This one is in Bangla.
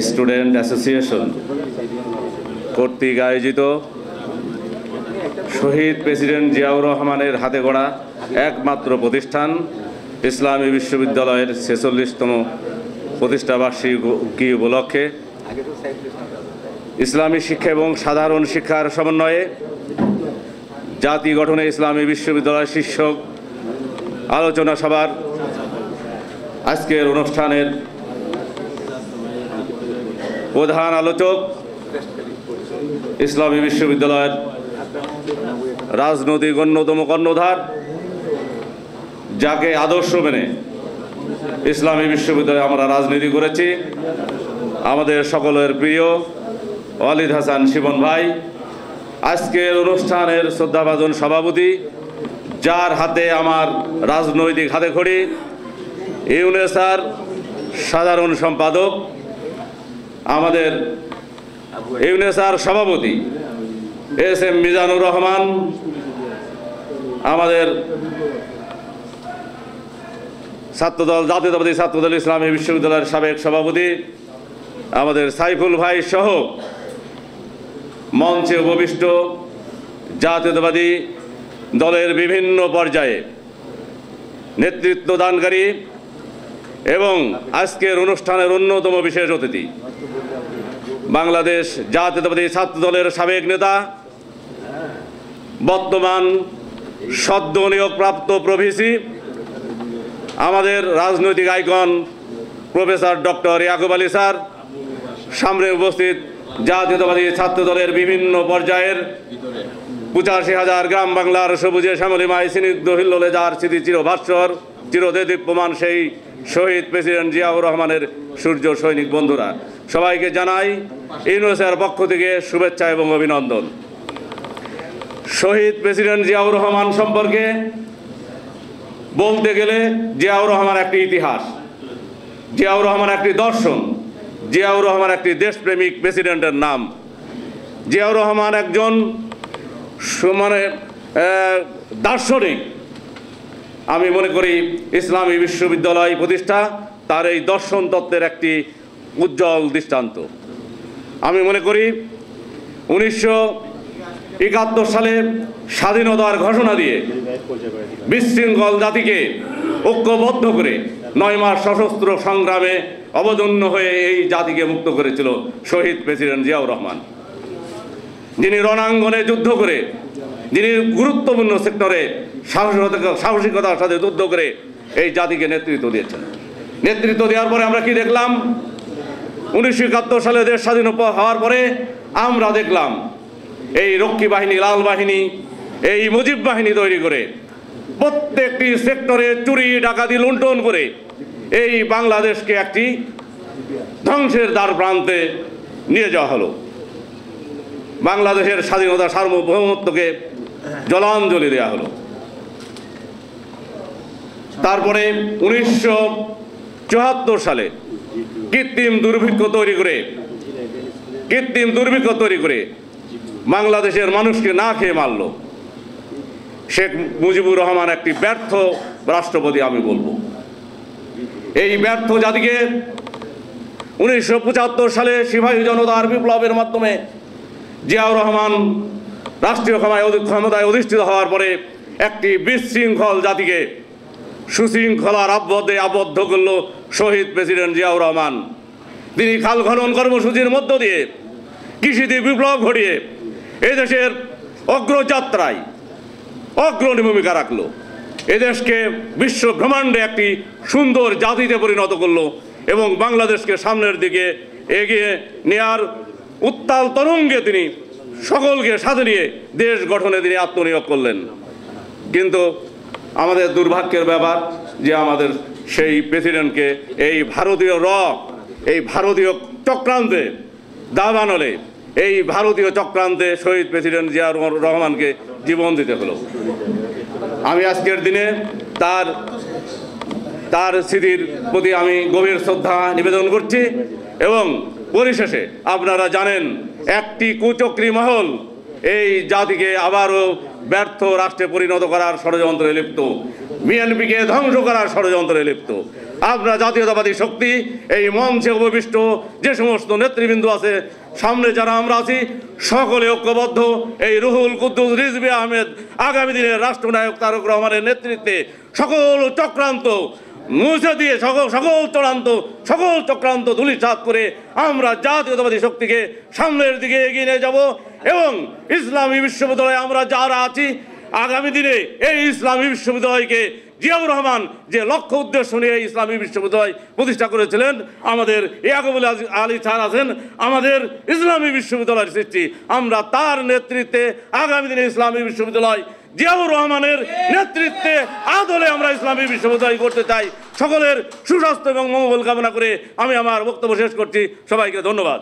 স্টুডেন্ট অ্যাসোসিয়েশন কর্তৃক আয়োজিত শহীদ প্রেসিডেন্ট জিয়াউর রহমানের হাতে গড়া একমাত্র প্রতিষ্ঠান ইসলামী বিশ্ববিদ্যালয়ের ৪৬তম প্রতিষ্ঠাবার্ষিকী উপলক্ষে ইসলামী শিক্ষা এবং সাধারণ শিক্ষার সমন্বয়ে জাতি গঠনে ইসলামী বিশ্ববিদ্যালয় শীর্ষক আলোচনা সভার আজকের অনুষ্ঠানের প্রধান আলোচক ইসলামী বিশ্ববিদ্যালয়ের রাজনৈতিক অন্যতম কর্ণধার, যাকে আদর্শ মেনে ইসলামী বিশ্ববিদ্যালয়ে আমরা রাজনীতি করেছি, আমাদের সকলের প্রিয় ওয়ালিদ হাসান শিবন ভাই, আজকের অনুষ্ঠানের শ্রদ্ধাভাজন সভাপতি, যার হাতে আমার রাজনৈতিক হাতেখড়ি, ইউনেসার সাধারণ সম্পাদক, আমাদের ইউনেসার সভাপতি এস এম মিজানুর রহমান, আমাদের ছাত্রদল জাতীয়তাবাদী ছাত্রদল ইসলামী বিশ্ববিদ্যালয়ের সাবেক সভাপতি আমাদের সাইফুল ভাই সহ মঞ্চে উপবিষ্ট জাতীয়তাবাদী দলের বিভিন্ন পর্যায়ে নেতৃত্ব দানকারী এবং আজকের অনুষ্ঠানের অন্যতম বিশেষ অতিথি বাংলাদেশ জাতীয়তাবাদী ছাত্রদলের সাবেক নেতা, বর্তমান সদ্য নিয়োগপ্রাপ্ত প্রভিসি, আমাদের রাজনৈতিক icon professor doctor Yakub Ali sir, সামনে উপস্থিত জাতীয়তাবাদী ছাত্রদলের বিভিন্ন পর্যায়ের ৮৫,০০০ গ্রাম বাংলার সবুজে শ্যামলিমায় স্নিগ্ধ হিল্লোলে যার স্মৃতি চিরভাস্বর চিরদেদীপ্যমান সেই শহীদ প্রেসিডেন্ট জিয়াউর রহমানের সূর্য সৈনিক বন্ধুরা, সবাইকে জানাই ইউনেসের পক্ষ থেকে শুভেচ্ছা এবং অভিনন্দন। শহীদ প্রেসিডেন্ট জিয়াউর রহমান সম্পর্কে বলতে গেলে জিয়াউর রহমান একটি ইতিহাস, জিয়াউর রহমান একটি দর্শন, জিয়াউর রহমান একটি দেশপ্রেমিক প্রেসিডেন্টের নাম। জিয়াউর রহমান একজন দার্শনিক। আমি মনে করি ইসলামী বিশ্ববিদ্যালয় প্রতিষ্ঠা তার এই দর্শন তত্ত্বের একটি উজ্জ্বল দৃষ্টান্ত। আমি মনে করি ১৯৭১ সালে স্বাধীনতার ঘোষণা দিয়ে বিশৃঙ্খল জাতিকে ঐক্যবদ্ধ করে ৯ মাস সশস্ত্র সংগ্রামে অবতীর্ণ হয়ে এই জাতিকে মুক্ত করেছিল শহীদ প্রেসিডেন্ট জিয়াউর রহমান, যিনি রণাঙ্গনে যুদ্ধ করে, যিনি গুরুত্বপূর্ণ সেক্টরে সাহসিকতার সাথে যুদ্ধ করে এই জাতিকে নেতৃত্ব দিয়েছেন। নেতৃত্ব দেওয়ার পরে আমরা কি দেখলাম? ১৯৭১ সালে দেশ স্বাধীন হওয়ার পরে আমরা দেখলাম এই রক্ষী বাহিনী, লাল বাহিনী, এই মুজিব বাহিনী তৈরি করে প্রত্যেকটি সেক্টরে চুরি ডাকাতি লুণ্ঠন করে এই বাংলাদেশকে একটি ধ্বংসের দ্বার প্রান্তে নিয়ে যাওয়া হলো। বাংলাদেশের স্বাধীনতা সার্বভৌমত্বকে জলাঞ্জলি দেওয়া হলো। তারপরে ১৯৭৪ সালে কৃত্রিম দুর্ভিক্ষ তৈরি করে বাংলাদেশের মানুষকে না খেয়ে মারল। শেখ মুজিবুর রহমান একটি ব্যর্থ রাষ্ট্রপতি আমি বলবো। এই ব্যর্থ জাতিকে ১৯৭৫ সালে সিপাহী জনতার বিপ্লবের মাধ্যমে জিয়াউর রহমান রাষ্ট্রীয় ক্ষমতায় অধিষ্ঠিত হওয়ার পরে একটি বিশৃঙ্খল জাতিকে সুশৃঙ্খলার আবদ্ধ করল শহীদ প্রেসিডেন্ট জিয়াউর রহমান। তিনি খাল খনন কর্মসূচির মধ্য দিয়ে কৃষিতে বিপ্লব ঘটিয়ে এদেশের অগ্রযাত্রায় অগ্রণী ভূমিকা রাখলো। এদেশকে বিশ্ব ব্রহ্মাণ্ডে একটি সুন্দর জাতিতে পরিণত করলো এবং বাংলাদেশকে সামনের দিকে এগিয়ে নেয়ার উত্তাল তরঙ্গে তিনি সকলকে সাথে নিয়ে দেশ গঠনে তিনি আত্মনিয়োগ করলেন। কিন্তু আমাদের দুর্ভাগ্যের ব্যাপার যে আমাদের সেই প্রেসিডেন্টকে এই ভারতীয় চক্রান্তে দাবানলে, এই ভারতীয় চক্রান্তে শহীদ প্রেসিডেন্ট জিয়াউর রহমানকে জীবন দিতে হলো। আমি আজকের দিনে তার স্মৃতির প্রতি আমি গভীর শ্রদ্ধা নিবেদন করছি এবং পরিশেষে আপনারা জানেন একটি কুচক্রী মহল এই জাতিকে আবারও ব্যর্থ রাষ্ট্রে পরিণত করার ষড়যন্ত্রে লিপ্ত, বিএনপিকে ধ্বংস করার ষড়যন্ত্রে লিপ্ত। আমরা জাতীয়তাবাদী শক্তি এই মঞ্চে উপবিষ্ট যে সমস্ত নেতৃবৃন্দ আছে, সামনে যারা আমরা আছি, সকলে ঐক্যবদ্ধ এই রুহুল কুদ্দুস রিজভী আহমেদ আগামী দিনের রাষ্ট্রনায়ক তারেক রহমানের নেতৃত্বে সকল চক্রান্ত মুছে দিয়ে সকল চক্রান্ত ধূলিসাৎ করে আমরা জাতীয়তাবাদী শক্তিকে সামনের দিকে এগিয়ে নিয়ে যাব। এবং ইসলামী বিশ্ববিদ্যালয়ে আমরা যারা আছি, আগামী দিনে এই ইসলামী বিশ্ববিদ্যালয়কে জিয়াউর রহমান যে লক্ষ্য উদ্দেশ্য নিয়ে ইসলামী বিশ্ববিদ্যালয় প্রতিষ্ঠা করেছিলেন, আমাদের ইয়াকুবুল আলী স্যার আছেন আমাদের ইসলামী বিশ্ববিদ্যালয়ের সৃষ্টি, আমরা তার নেতৃত্বে আগামী দিনে ইসলামী বিশ্ববিদ্যালয় জিয়াউর রহমানের নেতৃত্বে আদলে আমরা ইসলামী বিশ্ববিদ্যালয় করতে চাই। সকলের সুস্বাস্থ্য এবং মঙ্গল কামনা করে আমি আমার বক্তব্য শেষ করছি। সবাইকে ধন্যবাদ।